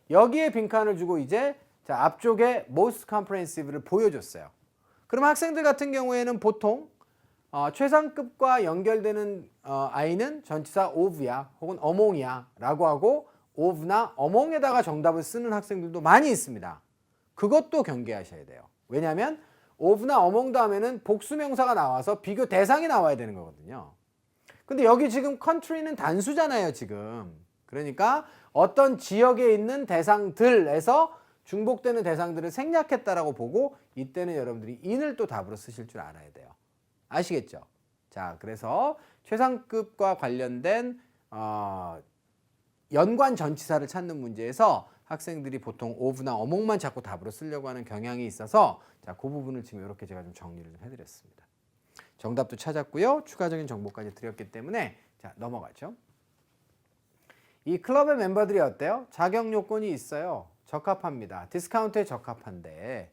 여기에 빈칸을 주고 이제 자, 앞쪽에 most comprehensive를 보여줬어요. 그럼 학생들 같은 경우에는 보통 최상급과 연결되는 아이는 전치사 of야 혹은 among이야 라고 하고 of나 among에다가 정답을 쓰는 학생들도 많이 있습니다. 그것도 경계하셔야 돼요. 왜냐하면 of나 among 다음에는 복수명사가 나와서 비교 대상이 나와야 되는 거거든요. 근데 여기 지금 country는 단수잖아요 지금. 그러니까 어떤 지역에 있는 대상들에서 중복되는 대상들을 생략했다라고 보고 이때는 여러분들이 in을 또 답으로 쓰실 줄 알아야 돼요. 아시겠죠? 자, 그래서 최상급과 관련된 연관 전치사를 찾는 문제에서 학생들이 보통 of나 among만 자꾸 답으로 쓰려고 하는 경향이 있어서 자, 그 부분을 지금 이렇게 제가 좀 정리를 좀 해드렸습니다. 정답도 찾았고요. 추가적인 정보까지 드렸기 때문에 자, 넘어가죠. 이 클럽의 멤버들이 어때요? 자격 요건이 있어요. 적합합니다. 디스카운트에 적합한데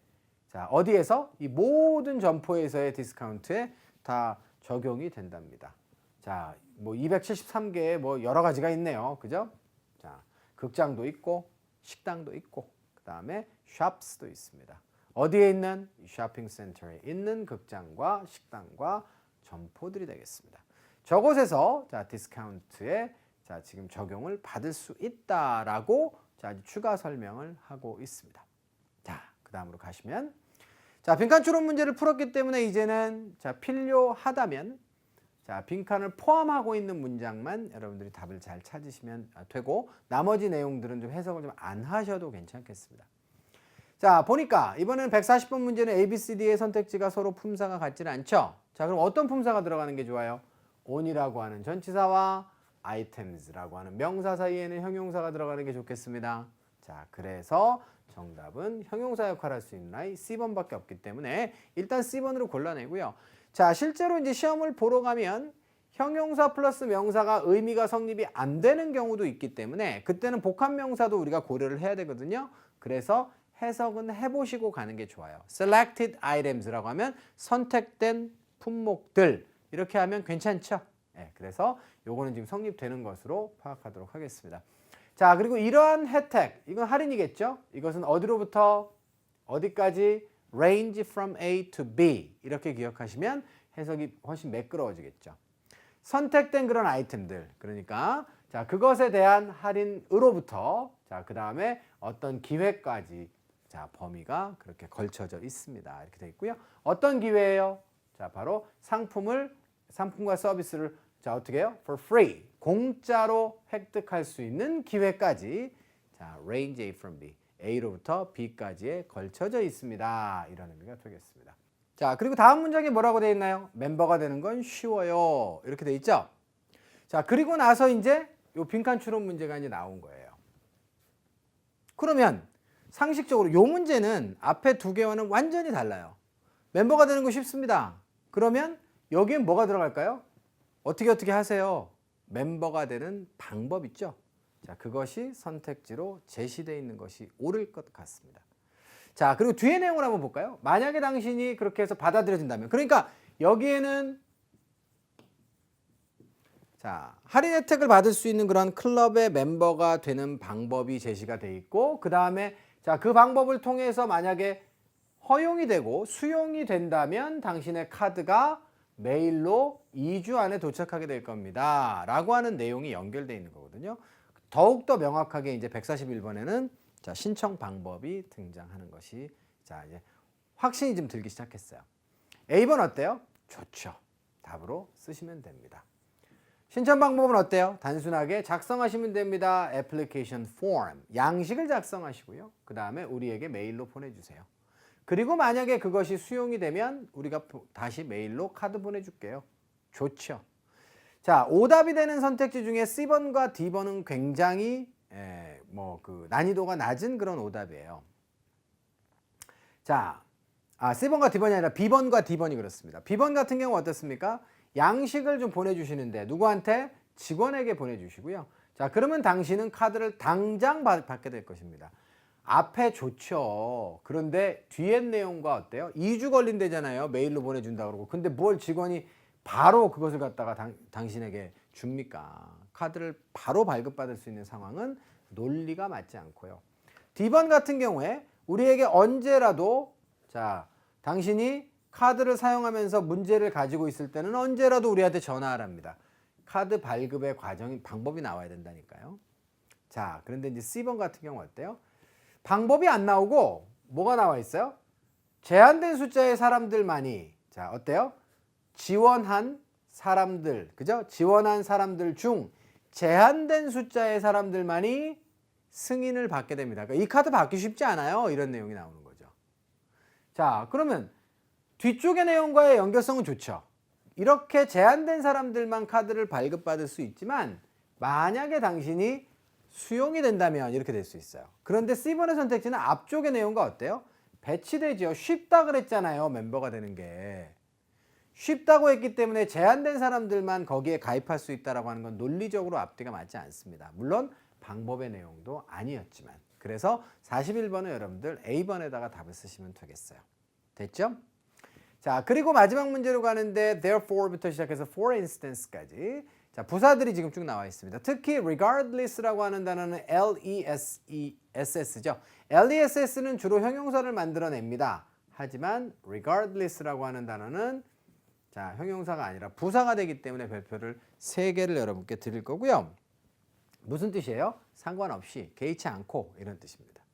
자, 어디에서? 이 모든 점포에서의 디스카운트에 다 적용이 된답니다. 자, 뭐 273개의 뭐 여러 가지가 있네요. 그죠? 자, 극장도 있고 식당도 있고 그다음에 숍스도 있습니다. 어디에 있는? 쇼핑 센터에 있는 극장과 식당과 점포들이 되겠습니다. 저곳에서 자, 디스카운트에 자, 지금 적용을 받을 수 있다라고 자, 추가 설명을 하고 있습니다. 자, 그다음으로 가시면 자, 빈칸 추론 문제를 풀었기 때문에 이제는 자, 필요하다면 자, 빈칸을 포함하고 있는 문장만 여러분들이 답을 잘 찾으시면 되고 나머지 내용들은 좀 해석을 좀 안 하셔도 괜찮겠습니다. 자, 보니까 이번에는 140번 문제는 A, B, C, D의 선택지가 서로 품사가 같지는 않죠. 자, 그럼 어떤 품사가 들어가는 게 좋아요? on이라고 하는 전치사와 items라고 하는 명사 사이에는 형용사가 들어가는 게 좋겠습니다. 자, 그래서 정답은 형용사 역할을 할 수 있는 아이 C번밖에 없기 때문에 일단 C번으로 골라내고요. 자, 실제로 이제 시험을 보러 가면 형용사 플러스 명사가 의미가 성립이 안 되는 경우도 있기 때문에 그때는 복합명사도 우리가 고려를 해야 되거든요. 그래서 해석은 해보시고 가는 게 좋아요. Selected items라고 하면 선택된 품목들 이렇게 하면 괜찮죠? 네, 그래서 요거는 지금 성립되는 것으로 파악하도록 하겠습니다. 자, 그리고 이러한 혜택, 이건 할인이겠죠? 이것은 어디로부터 어디까지? range from A to B 이렇게 기억하시면 해석이 훨씬 매끄러워지겠죠. 선택된 그런 아이템들, 그러니까 자, 그것에 대한 할인으로부터 자, 그 다음에 어떤 기회까지 자, 범위가 그렇게 걸쳐져 있습니다. 이렇게 되어 있고요. 어떤 기회예요? 자, 바로 상품과 서비스를 자, 어떻게 해요? for free, 공짜로 획득할 수 있는 기회까지 자, range A from B, A로부터 B까지에 걸쳐져 있습니다. 이런 의미가 되겠습니다. 자, 그리고 다음 문장에 뭐라고 되어 있나요? 멤버가 되는 건 쉬워요. 이렇게 되어 있죠? 자, 그리고 나서 이제 요 빈칸 추론 문제가 이제 나온 거예요. 그러면 상식적으로 요 문제는 앞에 두 개와는 완전히 달라요. 멤버가 되는 거 쉽습니다. 그러면 여기엔 뭐가 들어갈까요? 어떻게 하세요? 멤버가 되는 방법 있죠? 자, 그것이 선택지로 제시되어 있는 것이 옳을 것 같습니다. 자, 그리고 뒤에 내용을 한번 볼까요? 만약에 당신이 그렇게 해서 받아들여진다면, 그러니까 여기에는 자, 할인 혜택을 받을 수 있는 그런 클럽의 멤버가 되는 방법이 제시가 돼 있고, 그 다음에 자, 그 방법을 통해서 만약에 허용이 되고 수용이 된다면 당신의 카드가 메일로 2주 안에 도착하게 될 겁니다. 라고 하는 내용이 연결되어 있는 거거든요. 더욱더 명확하게 이제 141번에는 자, 신청 방법이 등장하는 것이 자, 이제 확신이 좀 들기 시작했어요. A번 어때요? 좋죠. 답으로 쓰시면 됩니다. 신청 방법은 어때요? 단순하게 작성하시면 됩니다. 애플리케이션 폼, 양식을 작성하시고요. 그 다음에 우리에게 메일로 보내주세요. 그리고 만약에 그것이 수용이 되면 우리가 다시 메일로 카드 보내줄게요. 좋죠. 자, 오답이 되는 선택지 중에 C번과 D번은 굉장히 난이도가 낮은 그런 오답이에요. 자, C번과 D번이 아니라 B번과 D번이 그렇습니다. B번 같은 경우 어떻습니까? 양식을 좀 보내주시는데 누구한테? 직원에게 보내주시고요. 자, 그러면 당신은 카드를 당장 받게 될 것입니다. 앞에 좋죠. 그런데 뒤에 내용과 어때요? 2주 걸린대잖아요. 메일로 보내준다 그러고. 근데 뭘 직원이 바로 그것을 갖다가 당신에게 줍니까? 카드를 바로 발급받을 수 있는 상황은 논리가 맞지 않고요. D번 같은 경우에 우리에게 언제라도 자, 당신이 카드를 사용하면서 문제를 가지고 있을 때는 언제라도 우리한테 전화하랍니다. 카드 발급의 방법이 나와야 된다니까요. 자, 그런데 이제 C번 같은 경우 어때요? 방법이 안 나오고 뭐가 나와 있어요? 제한된 숫자의 사람들만이 자, 어때요? 지원한 사람들, 그죠? 지원한 사람들 중 제한된 숫자의 사람들만이 승인을 받게 됩니다. 그러니까 이 카드 받기 쉽지 않아요. 이런 내용이 나오는 거죠. 자, 그러면 뒤쪽의 내용과의 연결성은 좋죠. 이렇게 제한된 사람들만 카드를 발급받을 수 있지만 만약에 당신이 수용이 된다면 이렇게 될 수 있어요. 그런데 C번의 선택지는 앞쪽의 내용과 어때요? 배치되죠. 쉽다 그랬잖아요. 멤버가 되는 게. 쉽다고 했기 때문에 제한된 사람들만 거기에 가입할 수 있다고 하는 건 논리적으로 앞뒤가 맞지 않습니다. 물론 방법의 내용도 아니었지만. 그래서 41번은 여러분들 A번에다가 답을 쓰시면 되겠어요. 됐죠? 자, 그리고 마지막 문제로 가는데 therefore부터 시작해서 for instance까지 자, 부사들이 지금 쭉 나와 있습니다. 특히 regardless라고 하는 단어는 LESS죠. LESS는 주로 형용사를 만들어냅니다. 하지만 regardless라고 하는 단어는 자, 형용사가 아니라 부사가 되기 때문에 별표를 3개를 여러분께 드릴 거고요. 무슨 뜻이에요? 상관없이, 개의치 않고 이런 뜻입니다.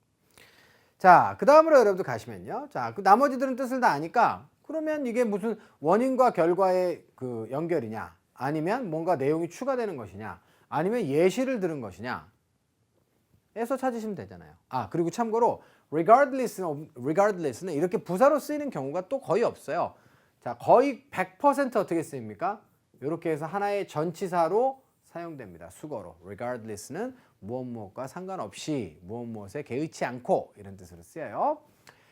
자, 그 다음으로 여러분들 가시면요. 자, 그 나머지들은 뜻을 다 아니까 그러면 이게 무슨 원인과 결과의 그 연결이냐, 아니면 뭔가 내용이 추가되는 것이냐, 아니면 예시를 들은 것이냐. 에서 찾으시면 되잖아요. 아, 그리고 참고로 regardless는 이렇게 부사로 쓰이는 경우가 또 거의 없어요. 자, 거의 100% 어떻게 쓰입니까? 이렇게 해서 하나의 전치사로 사용됩니다. 수거로. regardless는 무엇 무엇과 상관없이 무엇 무엇에 개의치 않고 이런 뜻으로 쓰여요.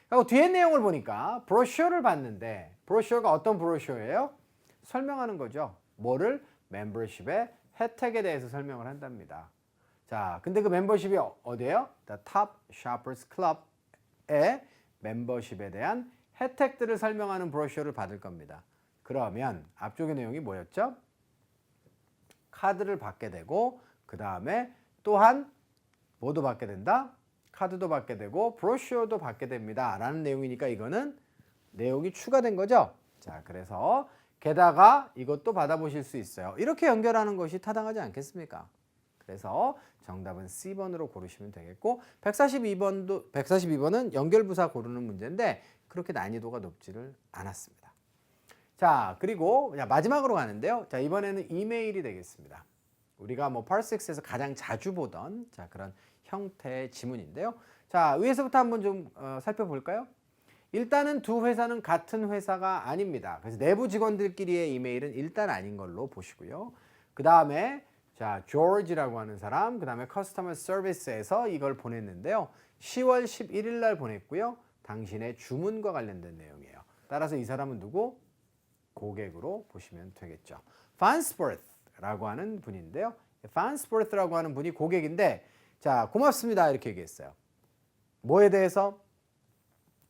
그리고 뒤에 내용을 보니까 브로셔를 봤는데 브로셔가 어떤 브로셔예요? 설명하는 거죠. 뭐를? 멤버십의 혜택에 대해서 설명을 한답니다. 자, 근데 그 멤버십이 어디예요? The Top Shoppers Club의 멤버십에 대한 혜택들을 설명하는 브로셔를 받을 겁니다. 그러면 앞쪽의 내용이 뭐였죠? 카드를 받게 되고 그 다음에 또한 뭐도 받게 된다? 카드도 받게 되고 브로셔도 받게 됩니다. 라는 내용이니까 이거는 내용이 추가된 거죠. 자, 그래서 게다가 이것도 받아보실 수 있어요. 이렇게 연결하는 것이 타당하지 않겠습니까? 그래서 정답은 C번으로 고르시면 되겠고 142번은 연결부사 고르는 문제인데 그렇게 난이도가 높지를 않았습니다. 자, 그리고 마지막으로 가는데요. 자, 이번에는 이메일이 되겠습니다. 우리가 뭐 Part6에서 가장 자주 보던 자, 그런 형태의 지문인데요. 자, 위에서부터 한번 좀 살펴볼까요? 일단은 두 회사는 같은 회사가 아닙니다. 그래서 내부 직원들끼리의 이메일은 일단 아닌 걸로 보시고요. 그 다음에 자, 조지라고 하는 사람, 그 다음에 커스터머 서비스에서 이걸 보냈는데요. 10월 11일 날 보냈고요. 당신의 주문과 관련된 내용이에요. 따라서 이 사람은 누구? 고객으로 보시면 되겠죠. Farnsworth라고 하는 분인데요. Farnsworth라고 하는 분이 고객인데 자, 고맙습니다 이렇게 얘기했어요. 뭐에 대해서?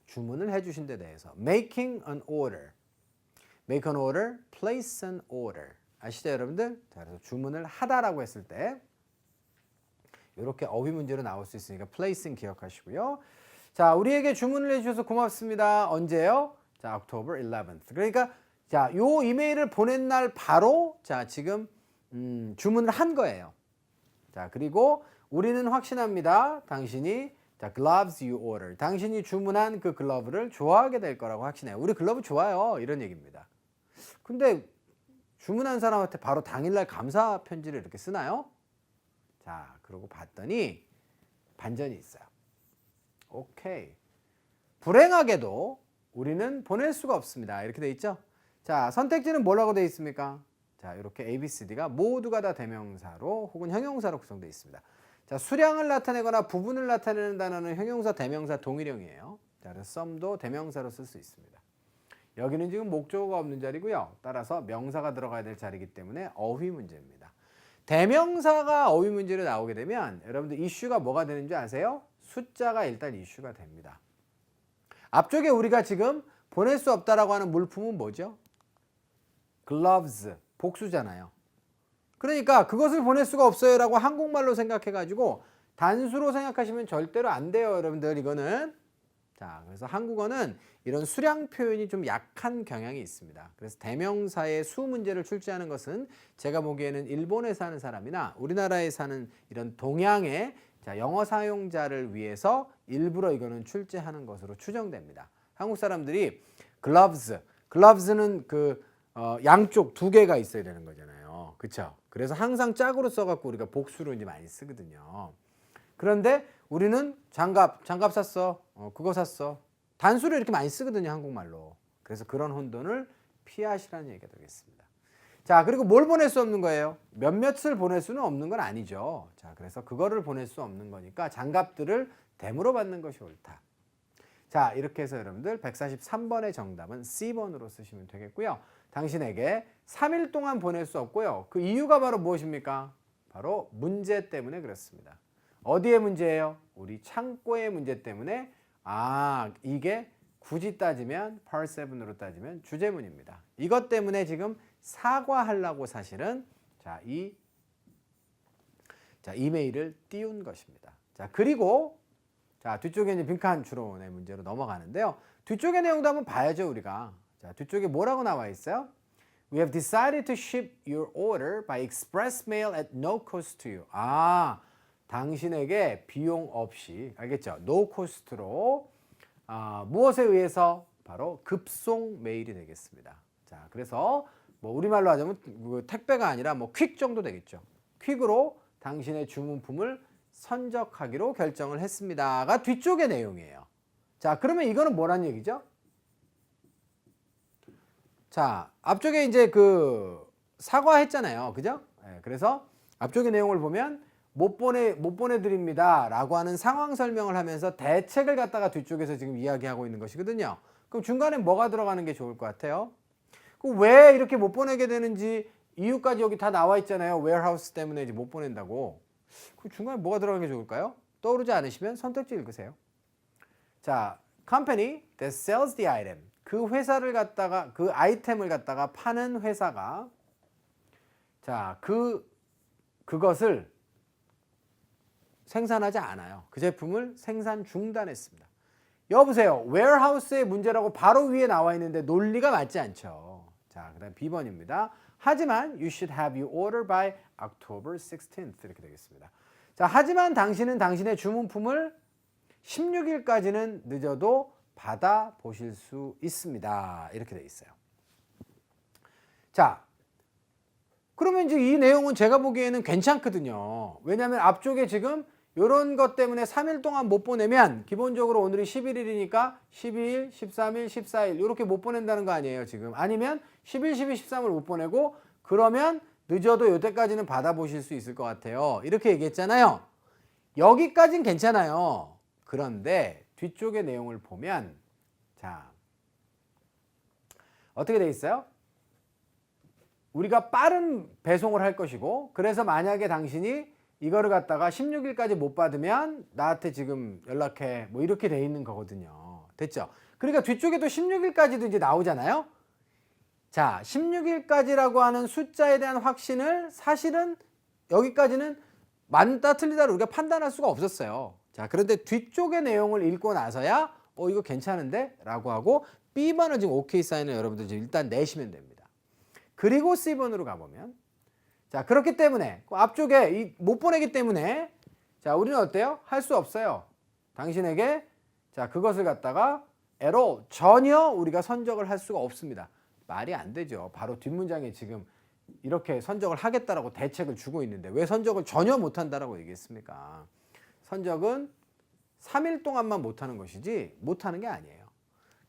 주문을 해주신 데 대해서. Making an order. Make an order, place an order. 아시죠 여러분들? 자, 그래서 주문을 하다라고 했을 때 이렇게 어휘 문제로 나올 수 있으니까 place는 기억하시고요. 자, 우리에게 주문을 해주셔서 고맙습니다. 언제요? 자, October 11th. 그러니까 자, 요 이메일을 보낸 날 바로 자, 지금 주문을 한 거예요. 자, 그리고 우리는 확신합니다. 당신이 자, gloves you order. 당신이 주문한 그 글러브를 좋아하게 될 거라고 확신해요. 우리 글러브 좋아요. 이런 얘기입니다. 근데 주문한 사람한테 바로 당일날 감사 편지를 이렇게 쓰나요? 자, 그러고 봤더니 반전이 있어요. 오케이. 불행하게도 우리는 보낼 수가 없습니다. 이렇게 돼 있죠? 자, 선택지는 뭐라고 돼 있습니까? 자, 이렇게 A, B, C, D가 모두가 다 대명사로 혹은 형용사로 구성되어 있습니다. 자, 수량을 나타내거나 부분을 나타내는 단어는 형용사, 대명사, 동일형이에요. 자, 그래서 some도 대명사로 쓸 수 있습니다. 여기는 지금 목적어가 없는 자리고요. 따라서 명사가 들어가야 될 자리이기 때문에 어휘 문제입니다. 대명사가 어휘 문제로 나오게 되면 여러분들 이슈가 뭐가 되는 줄 아세요? 숫자가 일단 이슈가 됩니다. 앞쪽에 우리가 지금 보낼 수 없다라고 하는 물품은 뭐죠? gloves, 복수잖아요. 그러니까 그것을 보낼 수가 없어요 라고 한국말로 생각해가지고 단수로 생각하시면 절대로 안 돼요 여러분들. 이거는 자, 그래서 한국어는 이런 수량 표현이 좀 약한 경향이 있습니다. 그래서 대명사의 수 문제를 출제하는 것은 제가 보기에는 일본에 사는 사람이나 우리나라에 사는 이런 동양의 자, 영어 사용자를 위해서 일부러 이거는 출제하는 것으로 추정됩니다. 한국 사람들이 gloves는 그 양쪽 두 개가 있어야 되는 거잖아요. 그렇죠? 그래서 항상 짝으로 써갖고 우리가 복수로 이제 많이 쓰거든요. 그런데 우리는 장갑 샀어. 그거 샀어. 단수로 이렇게 많이 쓰거든요, 한국말로. 그래서 그런 혼돈을 피하시라는 얘기가 되겠습니다. 자, 그리고 뭘 보낼 수 없는 거예요? 몇몇을 보낼 수는 없는 건 아니죠. 자, 그래서 그거를 보낼 수 없는 거니까 장갑들을 댐으로 받는 것이 옳다. 자, 이렇게 해서 여러분들 143번의 정답은 C번으로 쓰시면 되겠고요. 당신에게 3일 동안 보낼 수 없고요. 그 이유가 바로 무엇입니까? 바로 문제 때문에 그렇습니다. 어디의 문제예요? 우리 창고의 문제 때문에 이게 굳이 따지면 Part 7으로 따지면 주제문입니다. 이것 때문에 지금 사과하려고 사실은 이메일을 띄운 것입니다. 자, 그리고 자, 뒤쪽에 이제 빈칸 추론의 문제로 넘어가는데요. 뒤쪽의 내용도 한번 봐야죠, 우리가. 자, 뒤쪽에 뭐라고 나와 있어요? We have decided to ship your order by express mail at no cost to you. 당신에게 비용 없이, 알겠죠? No cost로 무엇에 의해서? 바로 급송 메일이 되겠습니다. 자, 그래서 뭐 우리말로 하자면 택배가 아니라 뭐 퀵 정도 되겠죠. 퀵으로 당신의 주문품을 선적하기로 결정을 했습니다가 뒤쪽의 내용이에요. 자, 그러면 이거는 뭐란 얘기죠? 자, 앞쪽에 이제 그 사과했잖아요. 그죠? 네, 그래서 앞쪽의 내용을 보면 못 보내드립니다 라고 하는 상황 설명을 하면서 대책을 갖다가 뒤쪽에서 지금 이야기하고 있는 것이거든요. 그럼 중간에 뭐가 들어가는 게 좋을 것 같아요? 왜 이렇게 못 보내게 되는지 이유까지 여기 다 나와 있잖아요. warehouse 때문에 이제 못 보낸다고. 그 중간에 뭐가 들어가는 게 좋을까요? 떠오르지 않으시면 선택지 읽으세요. 자, company that sells the item. 그 회사를 갖다가 그 아이템을 갖다가 파는 회사가 자, 그것을 생산하지 않아요. 그 제품을 생산 중단했습니다. 여보세요. warehouse의 문제라고 바로 위에 나와 있는데 논리가 맞지 않죠. 자, 그다음 B번입니다. 하지만 you should have your order by October 16th 이렇게 되겠습니다. 자, 하지만 당신은 당신의 주문품을 16일까지는 늦어도 받아보실 수 있습니다. 이렇게 돼 있어요. 자, 그러면 이제 이 내용은 제가 보기에는 괜찮거든요. 왜냐하면 앞쪽에 지금 이런 것 때문에 3일 동안 못 보내면 기본적으로 오늘이 11일이니까 12일, 13일, 14일 이렇게 못 보낸다는 거 아니에요 지금. 아니면 10일, 12일, 13일 못 보내고 그러면 늦어도 이때까지는 받아보실 수 있을 것 같아요. 이렇게 얘기했잖아요. 여기까지는 괜찮아요. 그런데 뒤쪽의 내용을 보면 자 어떻게 돼 있어요? 우리가 빠른 배송을 할 것이고 그래서 만약에 당신이 이거를 갖다가 16일까지 못 받으면 나한테 지금 연락해 뭐 이렇게 돼 있는 거거든요. 됐죠? 그러니까 뒤쪽에도 16일까지도 이제 나오잖아요. 자, 16일까지라고 하는 숫자에 대한 확신을 사실은 여기까지는 맞다 틀리다를 우리가 판단할 수가 없었어요. 자, 그런데 뒤쪽의 내용을 읽고 나서야 이거 괜찮은데? 라고 하고 B번은 지금 OK 사인을 여러분들 지금 일단 내시면 됩니다. 그리고 C번으로 가보면 자, 그렇기 때문에 앞쪽에 못 보내기 때문에 자, 우리는 어때요? 할 수 없어요. 당신에게 자, 그것을 갖다가 at all 전혀 우리가 선적을 할 수가 없습니다. 말이 안 되죠. 바로 뒷문장에 지금 이렇게 선적을 하겠다라고 대책을 주고 있는데 왜 선적을 전혀 못 한다라고 얘기했습니까? 선적은 3일 동안만 못 하는 것이지 못 하는 게 아니에요.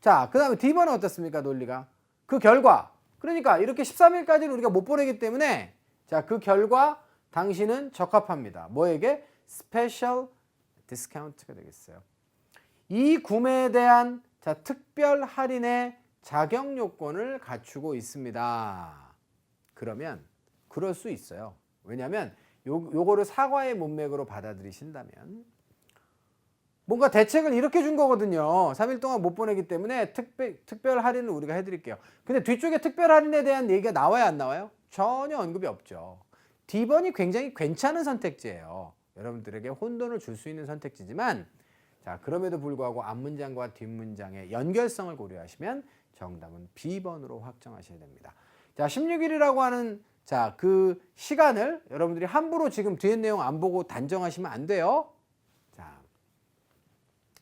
자, 그다음에 D번은 어떻습니까? 논리가. 그 결과 그러니까 이렇게 13일까지는 우리가 못 보내기 때문에 자, 그 결과 당신은 적합합니다. 뭐에게? 스페셜 디스카운트가 되겠어요. 이 구매에 대한 자, 특별 할인의 자격 요건을 갖추고 있습니다. 그러면 그럴 수 있어요. 왜냐하면 요거를 사과의 문맥으로 받아들이신다면 뭔가 대책을 이렇게 준 거거든요. 3일 동안 못 보내기 때문에 특별 할인을 우리가 해드릴게요. 근데 뒤쪽에 특별 할인에 대한 얘기가 나와요, 안 나와요? 전혀 언급이 없죠. D번이 굉장히 괜찮은 선택지예요. 여러분들에게 혼돈을 줄 수 있는 선택지지만 자, 그럼에도 불구하고 앞문장과 뒷문장의 연결성을 고려하시면 정답은 B번으로 확정하셔야 됩니다. 자, 16일이라고 하는 자, 그 시간을 여러분들이 함부로 지금 뒤에 내용 안 보고 단정하시면 안 돼요. 자,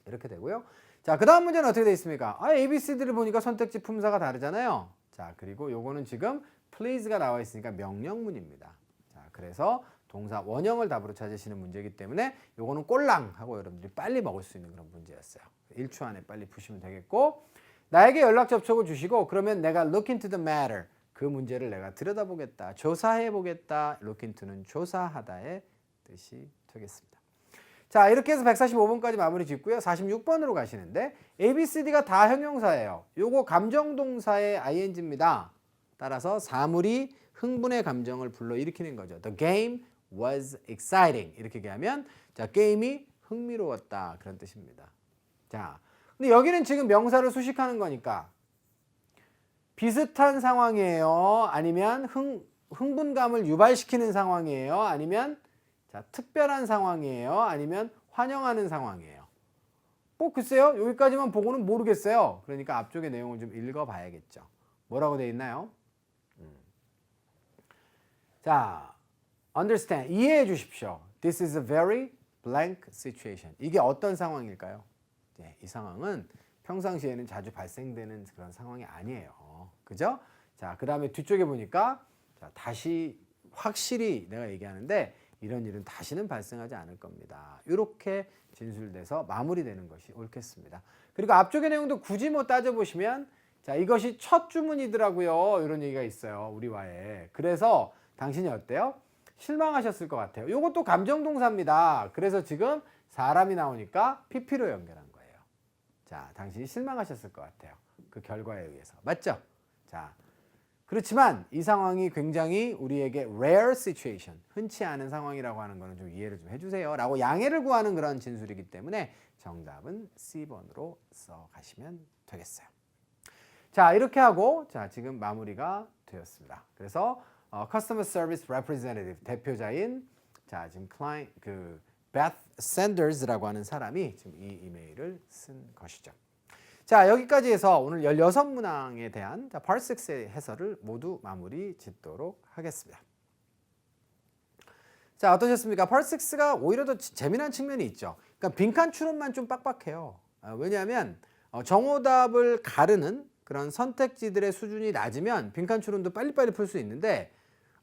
이렇게 되고요. 자, 그 다음 문제는 어떻게 되어 있습니까? A, B, C들을 보니까 선택지 품사가 다르잖아요. 자, 그리고 요거는 지금 please가 나와 있으니까 명령문입니다. 자, 그래서 동사 원형을 답으로 찾으시는 문제이기 때문에 요거는 꼴랑 하고 여러분들이 빨리 먹을 수 있는 그런 문제였어요. 1초 안에 빨리 푸시면 되겠고 나에게 연락 접촉을 주시고 그러면 내가 look into the matter 그 문제를 내가 들여다보겠다. 조사해보겠다. look into는 조사하다의 뜻이 되겠습니다. 자, 이렇게 해서 145번까지 마무리 짓고요. 46번으로 가시는데 A, B, C, D가 다 형용사예요. 요거 감정동사의 ing입니다. 따라서 사물이 흥분의 감정을 불러일으키는 거죠. The game was exciting. 이렇게 얘기하면 자, 게임이 흥미로웠다. 그런 뜻입니다. 자, 근데 여기는 지금 명사를 수식하는 거니까 비슷한 상황이에요? 아니면 흥분감을 유발시키는 상황이에요? 아니면 자, 특별한 상황이에요? 아니면 환영하는 상황이에요? 뭐 글쎄요. 여기까지만 보고는 모르겠어요. 그러니까 앞쪽의 내용을 좀 읽어봐야겠죠. 뭐라고 되어 있나요? 자, understand. 이해해 주십시오. This is a very blank situation. 이게 어떤 상황일까요? 네, 이 상황은 평상시에는 자주 발생되는 그런 상황이 아니에요. 그죠? 자, 그 다음에 뒤쪽에 보니까 자, 다시 확실히 내가 얘기하는데 이런 일은 다시는 발생하지 않을 겁니다. 이렇게 진술돼서 마무리되는 것이 옳겠습니다. 그리고 앞쪽의 내용도 굳이 뭐 따져보시면 자, 이것이 첫 주문이더라고요. 이런 얘기가 있어요. 우리와의. 그래서 당신이 어때요? 실망하셨을 것 같아요. 이것도 감정동사입니다. 그래서 지금 사람이 나오니까 PP로 연결한 거예요. 자, 당신이 실망하셨을 것 같아요. 그 결과에 의해서. 맞죠? 자, 그렇지만 이 상황이 굉장히 우리에게 rare situation, 흔치 않은 상황이라고 하는 거는 좀 이해를 좀 해주세요. 라고 양해를 구하는 그런 진술이기 때문에 정답은 C번으로 써가시면 되겠어요. 자, 이렇게 하고 자, 지금 마무리가 되었습니다. 그래서 Customer Service Representative 대표자인 자, 지금 클라이언트 그 Beth Sanders라고 하는 사람이 지금 이 이메일을 쓴 것이죠. 자, 여기까지 해서 오늘 16문항에 대한 자, Part 6의 해설을 모두 마무리 짓도록 하겠습니다. 자, 어떠셨습니까? Part 6가 오히려 더 재미난 측면이 있죠. 그러니까 빈칸 추론만 좀 빡빡해요. 왜냐하면 정오답을 가르는 그런 선택지들의 수준이 낮으면 빈칸 추론도 빨리빨리 풀 수 있는데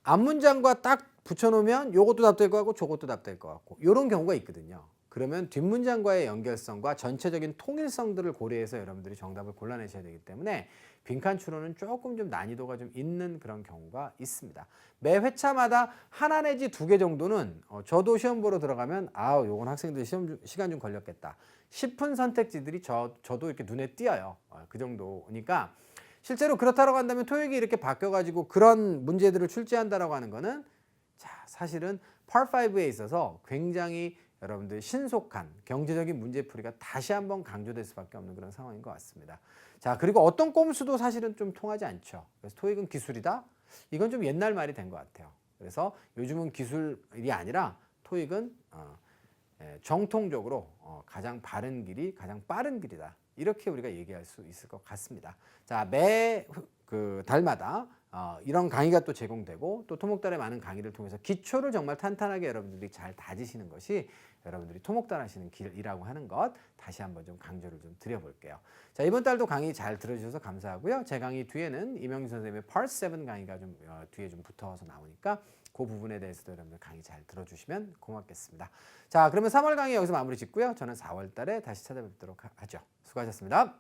앞문장과 딱 붙여놓으면 요것도 답될 것 같고 저것도 답될 것 같고 이런 경우가 있거든요. 그러면 뒷문장과의 연결성과 전체적인 통일성들을 고려해서 여러분들이 정답을 골라내셔야 되기 때문에 빈칸 추론은 조금 좀 난이도가 좀 있는 그런 경우가 있습니다. 매 회차마다 하나 내지 2개 정도는 저도 시험 보러 들어가면 요건 학생들 시간 좀 걸렸겠다 싶은 선택지들이 저도 이렇게 눈에 띄어요. 그 정도니까 실제로 그렇다고 한다면 토익이 이렇게 바뀌어가지고 그런 문제들을 출제한다라고 하는 거는 자, 사실은 Part 5에 있어서 굉장히 여러분들 신속한 경제적인 문제풀이가 다시 한번 강조될 수밖에 없는 그런 상황인 것 같습니다. 자, 그리고 어떤 꼼수도 사실은 좀 통하지 않죠. 그래서 토익은 기술이다? 이건 좀 옛날 말이 된 것 같아요. 그래서 요즘은 기술이 아니라 토익은 정통적으로 가장 바른 길이 가장 빠른 길이다. 이렇게 우리가 얘기할 수 있을 것 같습니다. 자, 매 달마다 이런 강의가 또 제공되고 또 토목달의 많은 강의를 통해서 기초를 정말 탄탄하게 여러분들이 잘 다지시는 것이 여러분들이 토목달 하시는 길이라고 하는 것 다시 한번 좀 강조를 좀 드려볼게요. 자, 이번 달도 강의 잘 들어주셔서 감사하고요. 제 강의 뒤에는 이명진 선생님의 Part 7 강의가 좀 뒤에 좀 붙어서 나오니까 그 부분에 대해서도 여러분들 강의 잘 들어주시면 고맙겠습니다. 자, 그러면 3월 강의 여기서 마무리 짓고요. 저는 4월 달에 다시 찾아뵙도록 하죠. 수고하셨습니다.